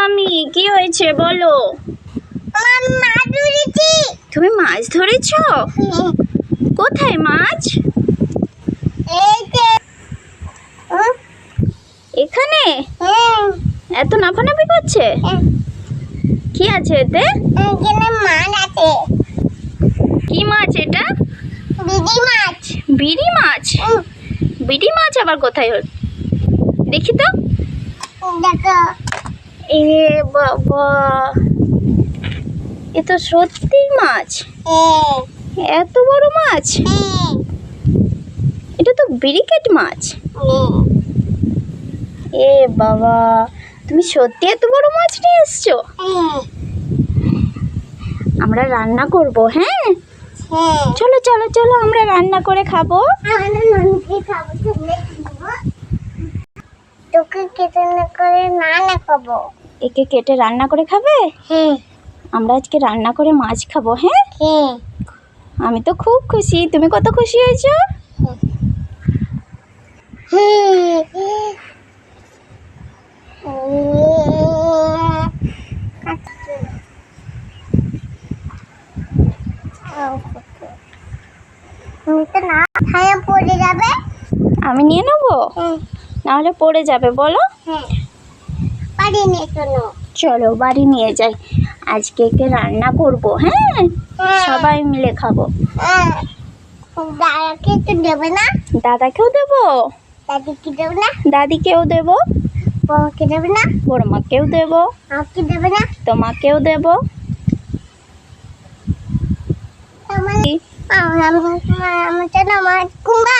আমি, কি হয়েছে বলো? তুমি মাছ ধরেছো? কোথায় মাছ? এখানে এত নাফানাফি করছে, কি আছে এতে? কি মাছ এটা? বিড়ি মাছ। বিড়ি মাছ আবার কোথায় হল? দেখি তো। এ বাবা, এ তো সত্যি মাছ। এত বড় মাছ, এটা তো ব্রিকেট মাছ। এ বাবা, তুমি সত্যি এত বড় মাছ নিয়ে এসছো? আমরা রান্না করব। হ্যাঁ, চলো চলো চলো, আমরা রান্না করে খাবো। তোকে কেটে করে রান্না খাবো। একে কেটে রান্না করে খাবে? হ্যাঁ। আমরা আজকে রান্না করে মাছ খাবো। হ্যাঁ, হ্যাঁ। আমি তো খুব খুশি। তুমি কত খুশি হয়েছো? পড়ে যাবে। আমি নিয়ে নেবো, নাহলে পড়ে যাবে। বলো। বাড়ি নিয়ে চলো। চলো বাড়ি নিয়ে যাই। আজকে একে রান্না করব। হ্যাঁ, সবাই মিলে খাবো। দাদাকে তো দেবে না? দাদাকেও দেবো, দাদিকে দেবে না? দাদিকেও দেবো, বউকে দেবে না? বড়মাকেও দেবো, আমাকে দেবে না? তোমাকেও দেবো। আমার কুম্ভা